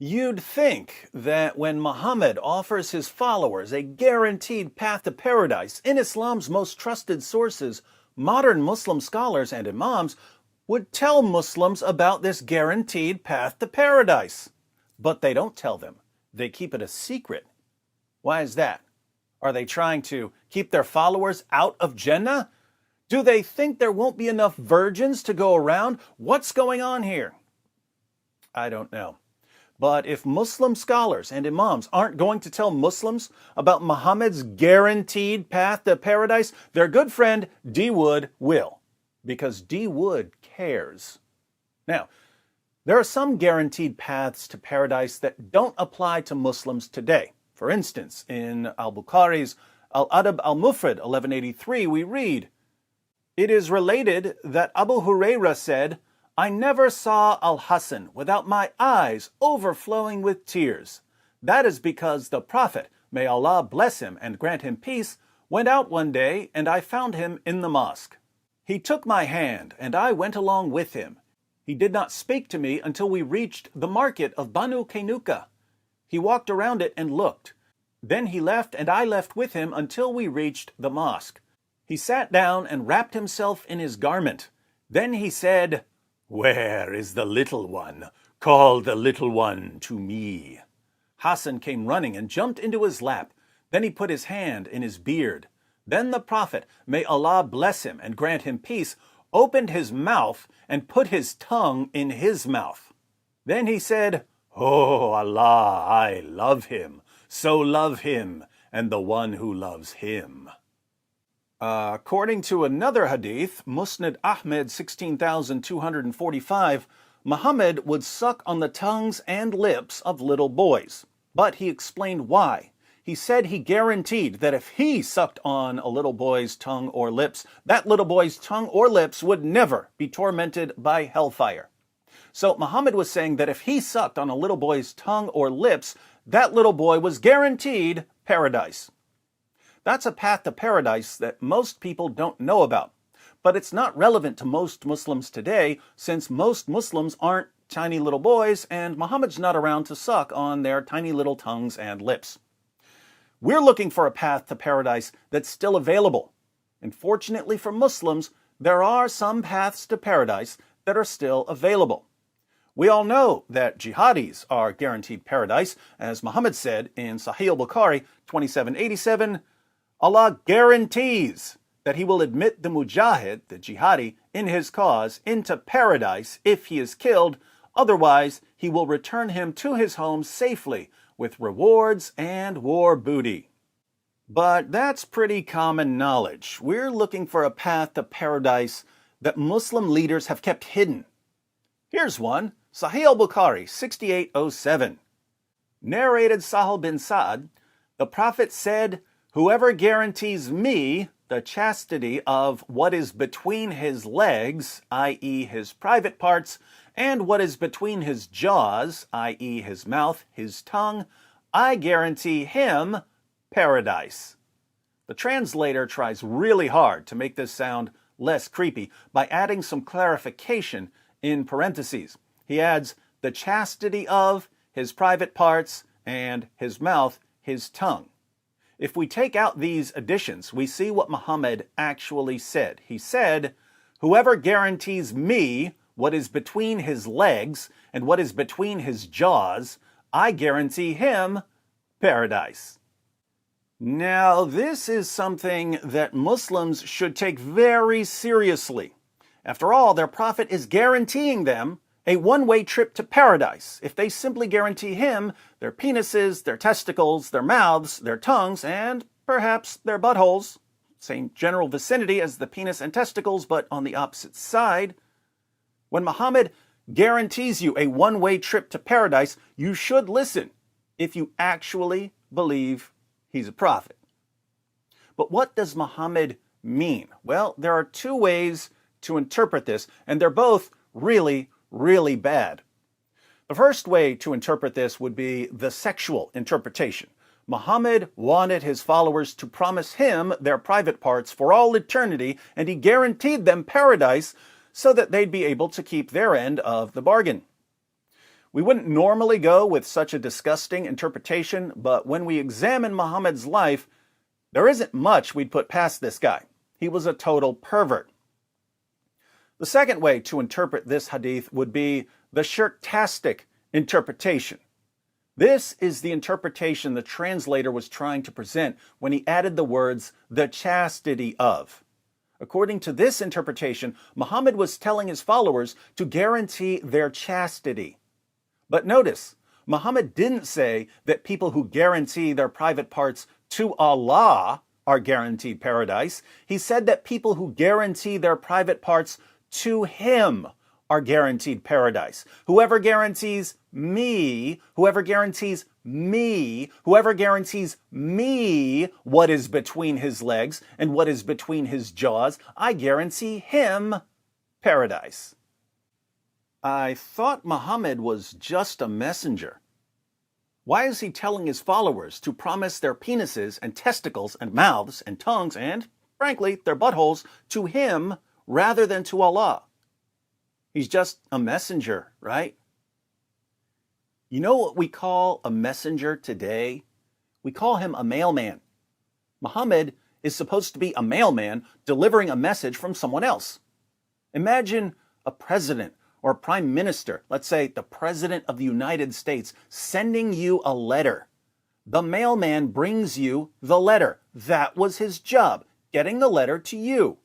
You'd think that when Muhammad offers his followers a guaranteed path to paradise in Islam's most trusted sources, modern Muslim scholars and imams would tell Muslims about this guaranteed path to paradise. But they don't tell them. They keep it a secret. Why is that? Are they trying to keep their followers out of Jannah? Do they think there won't be enough virgins to go around? What's going on here? I don't know. But if Muslim scholars and imams aren't going to tell Muslims about Muhammad's guaranteed path to paradise, their good friend D. Wood will, because D. Wood cares. Now, there are some guaranteed paths to paradise that don't apply to Muslims today. For instance, in al-Bukhari's Al-Adab al-Mufrad 1183, we read, "It is related that Abu Huraira said, I never saw Al-Hasan without my eyes overflowing with tears. That is because the Prophet, may Allah bless him and grant him peace, went out one day and I found him in the mosque. He took my hand and I went along with him. He did not speak to me until we reached the market of Banu Kainuka. He walked around it and looked. Then he left and I left with him until we reached the mosque. He sat down and wrapped himself in his garment. Then he said, 'Where is the little one? Call the little one to me.' Hassan came running and jumped into his lap. Then he put his hand in his beard. Then the Prophet, may Allah bless him and grant him peace, opened his mouth and put his tongue in his mouth. Then he said, 'Oh Allah, I love him. So love him and the one who loves him.'" According to another hadith, Musnad Ahmed 16,245, Muhammad would suck on the tongues and lips of little boys. But he explained why. He said he guaranteed that if he sucked on a little boy's tongue or lips, that little boy's tongue or lips would never be tormented by hellfire. So Muhammad was saying that if he sucked on a little boy's tongue or lips, that little boy was guaranteed paradise. That's a path to paradise that most people don't know about. But it's not relevant to most Muslims today, since most Muslims aren't tiny little boys and Muhammad's not around to suck on their tiny little tongues and lips. We're looking for a path to paradise that's still available. And fortunately for Muslims, there are some paths to paradise that are still available. We all know that jihadis are guaranteed paradise, as Muhammad said in Sahih al-Bukhari 2787, Allah guarantees that he will admit the mujahid, the jihadi, in his cause into paradise if he is killed. Otherwise, he will return him to his home safely with rewards and war booty. But that's pretty common knowledge. We're looking for a path to paradise that Muslim leaders have kept hidden. Here's one, Sahih al-Bukhari 6807. Narrated Sahal bin Sa'ad, the Prophet said, "Whoever guarantees me the chastity of what is between his legs, i.e. his private parts, and what is between his jaws, i.e. his mouth, his tongue, I guarantee him paradise." The translator tries really hard to make this sound less creepy by adding some clarification in parentheses. He adds the chastity of his private parts and his mouth, his tongue. If we take out these additions, we see what Muhammad actually said. He said, "Whoever guarantees me what is between his legs and what is between his jaws, I guarantee him paradise." Now, this is something that Muslims should take very seriously. After all, their prophet is guaranteeing them a one-way trip to paradise if they simply guarantee him their penises, their testicles, their mouths, their tongues, and perhaps their buttholes. Same general vicinity as the penis and testicles, but on the opposite side. When Muhammad guarantees you a one-way trip to paradise, you should listen if you actually believe he's a prophet. But what does Muhammad mean? Well, there are two ways to interpret this, and they're both really bad. The first way to interpret this would be the sexual interpretation. Muhammad wanted his followers to promise him their private parts for all eternity, and he guaranteed them paradise so that they'd be able to keep their end of the bargain. We wouldn't normally go with such a disgusting interpretation, but when we examine Muhammad's life, there isn't much we'd put past this guy. He was a total pervert. The second way to interpret this hadith would be the shirktastic interpretation. This is the interpretation the translator was trying to present when he added the words, the chastity of. According to this interpretation, Muhammad was telling his followers to guarantee their chastity. But notice, Muhammad didn't say that people who guarantee their private parts to Allah are guaranteed paradise. He said that people who guarantee their private parts to Him are guaranteed paradise. Whoever guarantees me what is between his legs and what is between his jaws, I guarantee him paradise. I thought Muhammad was just a messenger. Why is he telling his followers to promise their penises and testicles and mouths and tongues and, frankly, their buttholes to him rather than to Allah? He's just a messenger, right? You know what we call a messenger today? We call him a mailman. Muhammad is supposed to be a mailman delivering a message from someone else. Imagine a president or a prime minister, let's say the president of the United States, sending you a letter. The mailman brings you the letter. That was his job, getting the letter to you.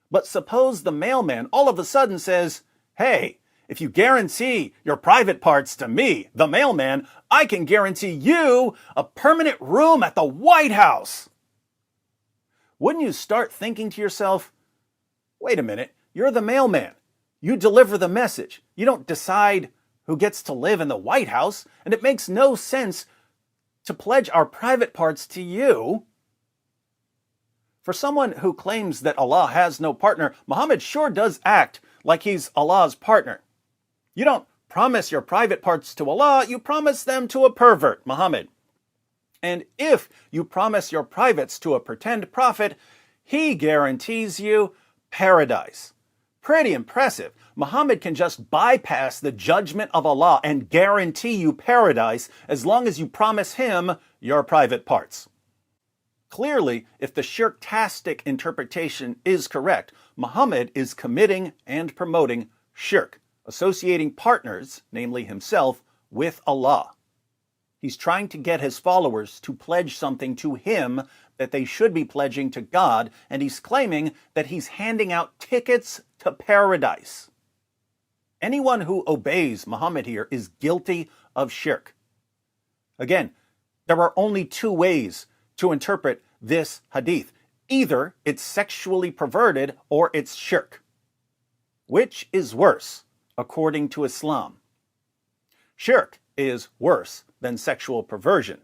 But suppose the mailman all of a sudden says, hey, if you guarantee your private parts to me, the mailman, I can guarantee you a permanent room at the White House. Wouldn't you start thinking to yourself, wait a minute, you're the mailman. You deliver the message. You don't decide who gets to live in the White House, and it makes no sense to pledge our private parts to you. For someone who claims that Allah has no partner, Muhammad sure does act like he's Allah's partner. You don't promise your private parts to Allah, you promise them to a pervert, Muhammad. And if you promise your privates to a pretend prophet, he guarantees you paradise. Pretty impressive. Muhammad can just bypass the judgment of Allah and guarantee you paradise as long as you promise him your private parts. Clearly, if the shirktastic interpretation is correct, Muhammad is committing and promoting shirk, associating partners, namely himself, with Allah. He's trying to get his followers to pledge something to him that they should be pledging to God, and he's claiming that he's handing out tickets to paradise. Anyone who obeys Muhammad here is guilty of shirk. Again, there are only two ways to interpret this hadith. Either it's sexually perverted or it's shirk. Which is worse, according to Islam? Shirk is worse than sexual perversion.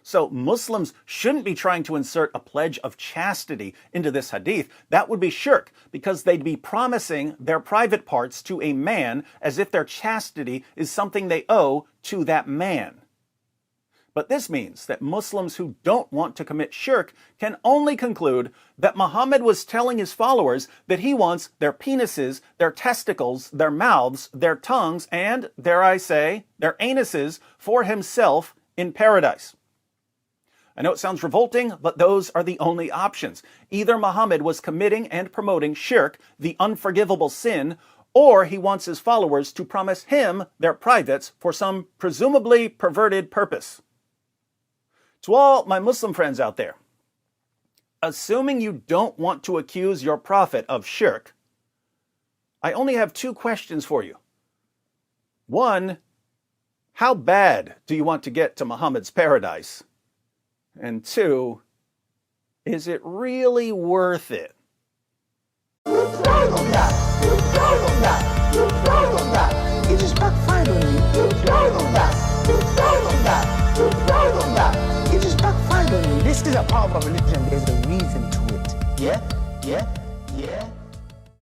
So Muslims shouldn't be trying to insert a pledge of chastity into this hadith. That would be shirk, because they'd be promising their private parts to a man as if their chastity is something they owe to that man. But this means that Muslims who don't want to commit shirk can only conclude that Muhammad was telling his followers that he wants their penises, their testicles, their mouths, their tongues, and, dare I say, their anuses for himself in paradise. I know it sounds revolting, but those are the only options. Either Muhammad was committing and promoting shirk, the unforgivable sin, or he wants his followers to promise him their privates for some presumably perverted purpose. To all my Muslim friends out there, assuming you don't want to accuse your prophet of shirk, I only have two questions for you. One, how bad do you want to get to Muhammad's paradise? And two, is it really worth it? You proud of that. You proud of that. You proud of that. It just backfired on you. You proud of that. You proud of that. You proud of that. It just backfired on you. This is a part of our religion. There's a reason to it. Yeah?